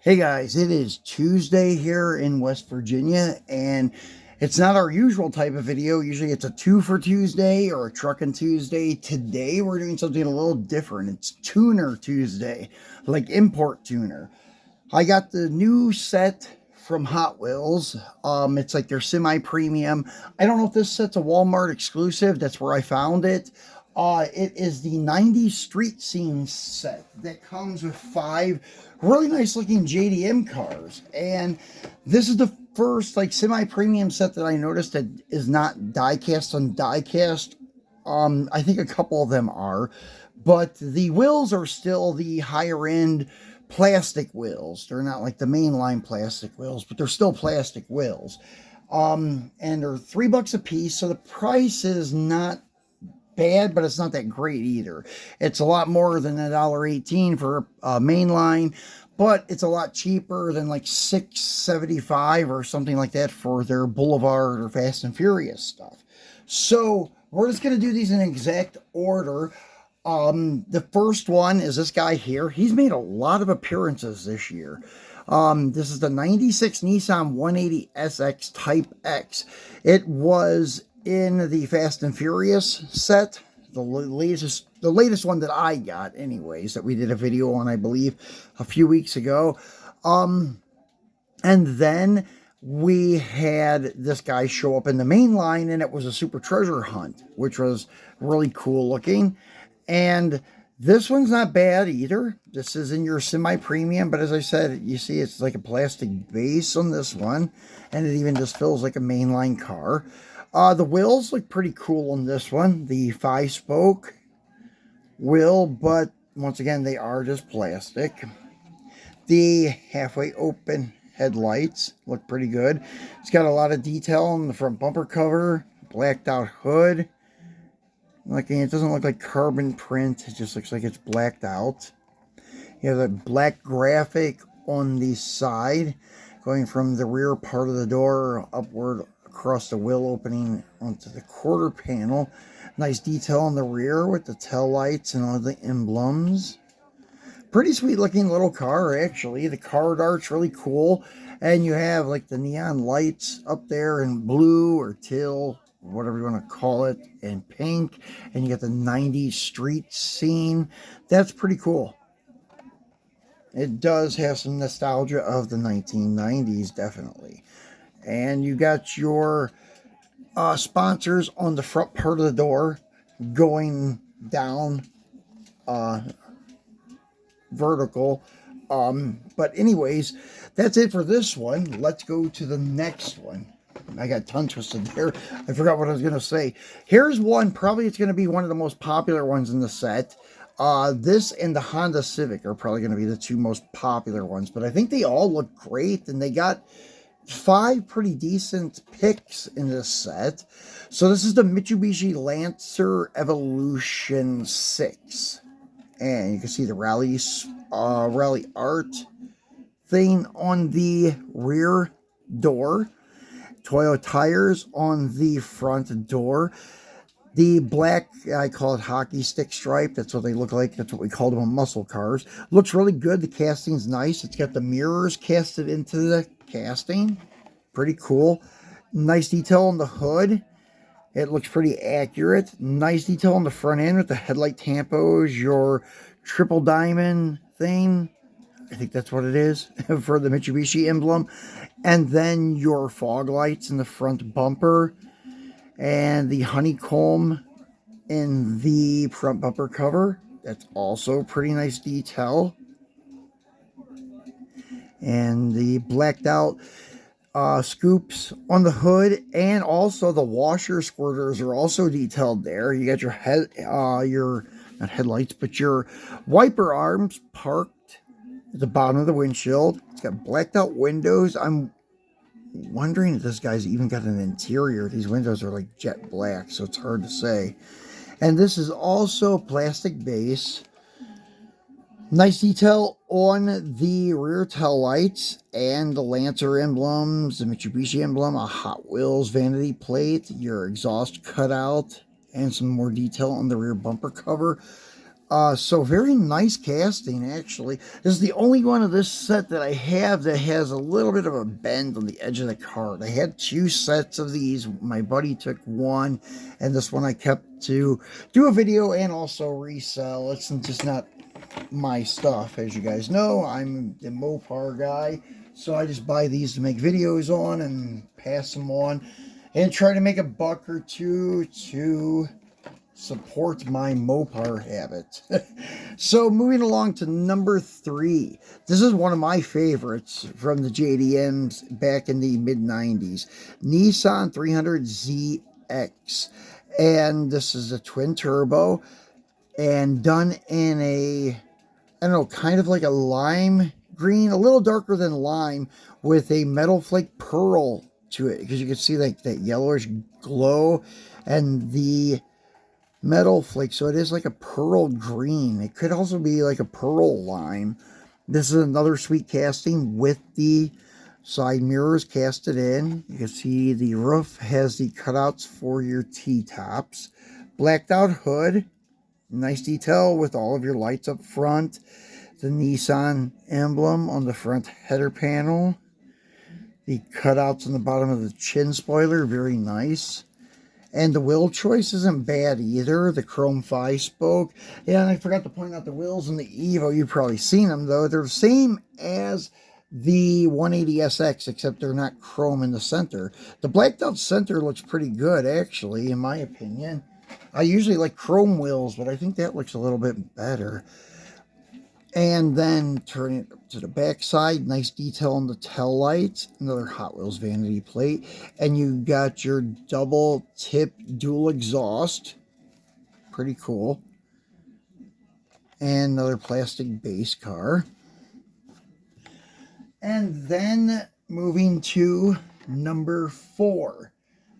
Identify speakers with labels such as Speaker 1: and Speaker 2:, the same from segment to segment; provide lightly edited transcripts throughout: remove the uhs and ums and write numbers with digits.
Speaker 1: Hey guys, it is Tuesday here in West Virginia, and it's not our usual type of video. Usually it's a 2 for Tuesday or a Truckin' Tuesday. Today we're doing something a little different. It's Tuner Tuesday, like import tuner. I got the new set from Hot Wheels. It's like their semi-premium. I don't know if this set's a Walmart exclusive. That's where I found it. It is the 90s street scene set that comes with 5 really nice looking JDM cars. And this is the first like semi-premium set that I noticed that is not die-cast on die-cast. I think a couple of them are, but the wheels are still the higher end plastic wheels. They're not like the mainline plastic wheels, but they're still plastic wheels. And they're $3 a piece, so the price is not bad, but it's not that great either. It's a lot more than $1.18 for a mainline, but it's a lot cheaper than like $6.75 or something like that for their Boulevard or Fast and Furious stuff. So we're just going to do these in exact order. The first one is this guy here. He's made a lot of appearances this year. This is the 96 Nissan 180 SX Type X. It was in the Fast and Furious set, the latest one that I got anyways, that we did a video on, I believe, a few weeks ago. And then we had this guy show up in the main line, and it was a Super Treasure Hunt, which was really cool looking. And this one's not bad either. This is in your semi-premium, but as I said, you see it's like a plastic base on this one, and it even just feels like a mainline car. The wheels look pretty cool on this one. The 5-spoke wheel, but once again, they are just plastic. The halfway open headlights look pretty good. It's got a lot of detail on the front bumper cover, blacked out hood. Like, it doesn't look like carbon print. It just looks like it's blacked out. You have a black graphic on the side, going from the rear part of the door upward across the wheel opening onto the quarter panel. Nice detail on the rear with the tail lights and all the emblems. Pretty sweet looking little car, actually. The card art's really cool. And you have like the neon lights up there in blue or teal, whatever you want to call it, and pink. And you got the 90s street scene. That's pretty cool. It does have some nostalgia of the 1990s, definitely. And you got your sponsors on the front part of the door going down vertical. But anyways, that's it for this one. Let's go to the next one. I got tongue twisted there. I forgot what I was going to say. Here's one. Probably it's going to be one of the most popular ones in the set. This and the Honda Civic are probably going to be the 2 most popular ones. But I think they all look great. And they got 5 pretty decent picks in this set. So this is the Mitsubishi Lancer Evolution 6. And you can see the rally art thing on the rear door. Toyo tires on the front door. The black, I call it hockey stick stripe. That's what they look like. That's what we call them on muscle cars. Looks really good. The casting's nice. It's got the mirrors casted into the casting. Pretty cool. Nice detail on the hood. It looks pretty accurate. Nice detail on the front end with the headlight tampos, your triple diamond thing. I think that's what it is for the Mitsubishi emblem. And then your fog lights in the front bumper. And the honeycomb in the front bumper cover. That's also pretty nice detail. And the blacked out scoops on the hood, and also the washer squirters are also detailed there. You got your not headlights, but your wiper arms parked at the bottom of the windshield. It's got blacked out windows. I'm wondering if this guy's even got an interior. These windows are like jet black, so it's hard to say. And this is also plastic base. Nice detail on the rear tail lights and the Lancer emblems, the Mitsubishi emblem, a Hot Wheels vanity plate, your exhaust cutout, and some more detail on the rear bumper cover. So very nice casting, actually. This is the only one of this set that I have that has a little bit of a bend on the edge of the card. I had 2 sets of these. My buddy took one, and this one I kept to do a video and also resell. It's just not my stuff, as you guys know. I'm the Mopar guy, so I just buy these to make videos on and pass them on and try to make a buck or two to support my Mopar habit. So moving along to number 3. This is one of my favorites from the JDMs back in the mid-90s. Nissan 300ZX. And this is a twin turbo and done in a, I don't know, kind of like a lime green, a little darker than lime, with a metal flake pearl to it, because you can see like that yellowish glow and the metal flake, so it is like a pearl green. It could also be like a pearl lime. This is another sweet casting with the side mirrors casted in. You can see the roof has the cutouts for your T-tops. Blacked out hood. Nice detail with all of your lights up front. The Nissan emblem on the front header panel. The cutouts on the bottom of the chin spoiler, very nice. And the wheel choice isn't bad either. The chrome 5-spoke. Yeah, and I forgot to point out the wheels in the Evo. You've probably seen them, though. They're the same as the 180SX, except they're not chrome in the center. The blacked out center looks pretty good, actually, in my opinion. I usually like chrome wheels, but I think that looks a little bit better. And then turning it to the back side, nice detail on the tail lights, another Hot Wheels vanity plate, and you got your double tip dual exhaust, pretty cool, and another plastic base car. And then moving to number 4.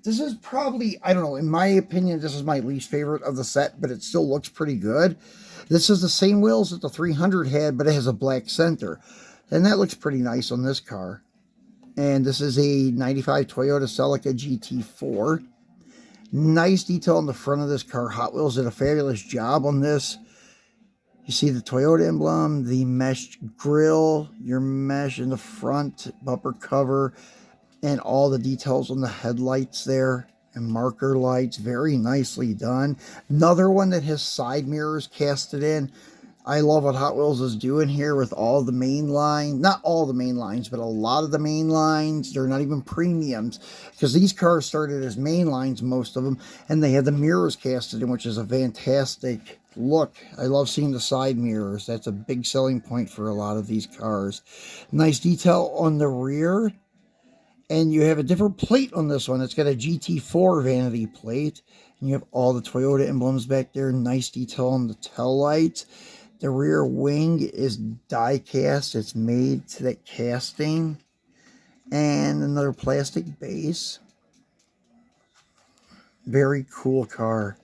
Speaker 1: This is probably, I don't know, in my opinion, this is my least favorite of the set, but it still looks pretty good. This is the same wheels that the 300 had, but it has a black center. And that looks pretty nice on this car. And this is a 95 Toyota Celica GT4. Nice detail on the front of this car. Hot Wheels did a fabulous job on this. You see the Toyota emblem, the mesh grille, your mesh in the front, bumper cover, and all the details on the headlights there. And marker lights, very nicely done. Another one that has side mirrors casted in. I love what Hot Wheels is doing here with all the main line, not all the main lines, but a lot of the main lines. They're not even premiums, because these cars started as main lines, most of them, and they had the mirrors casted in, which is a fantastic look. I love seeing the side mirrors. That's a big selling point for a lot of these cars. Nice detail on the rear. And you have a different plate on this one. It's got a GT4 vanity plate. And you have all the Toyota emblems back there. Nice detail on the tail lights. The rear wing is die cast. It's made to that casting. And another plastic base. Very cool car.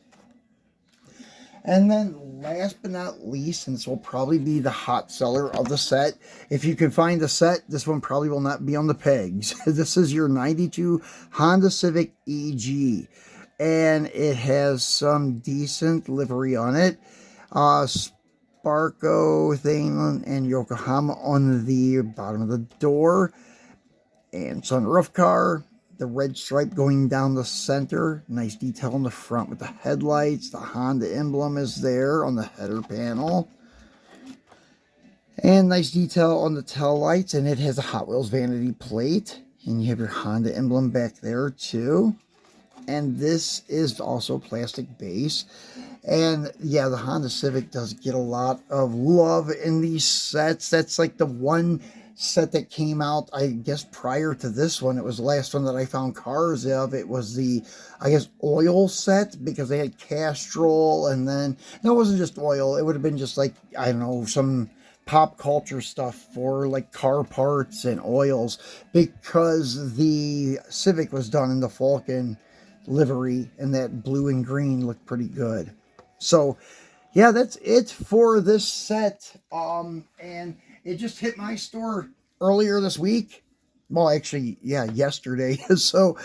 Speaker 1: And then last but not least, and this will probably be the hot seller of the set. If you can find the set, this one probably will not be on the pegs. This is your 92 Honda Civic EG. And it has some decent livery on it. Sparko thing and Yokohama on the bottom of the door. And sunroof car. The red stripe going down the center. Nice detail on the front with the headlights. The Honda emblem is there on the header panel. And nice detail on the tail lights. And it has a Hot Wheels vanity plate. And you have your Honda emblem back there too. And this is also plastic base. And yeah, the Honda Civic does get a lot of love in these sets. That's like the one set that came out, I guess, prior to this one. It was the last one that I found cars of. It was the, I guess, oil set, because they had Castrol, and then, no, it wasn't just oil. It would have been just like, I don't know, some pop culture stuff for like car parts and oils, because the Civic was done in the Falcon livery, and that blue and green looked pretty good. So yeah, that's it for this set. And it just hit my store earlier this week. well, actually, yeah, yesterday. So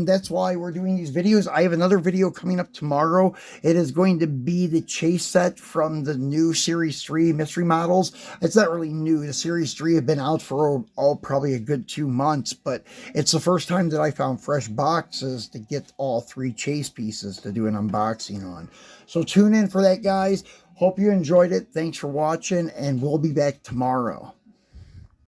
Speaker 1: that's why we're doing these videos. I have another video coming up tomorrow. It is going to be the chase set from the new Series 3 mystery models. It's not really new. The Series 3 have been out for probably a good 2 months, but it's the first time that I found fresh boxes to get all 3 chase pieces to do an unboxing on. So tune in for that, guys. Hope you enjoyed it. Thanks for watching, and we'll be back tomorrow.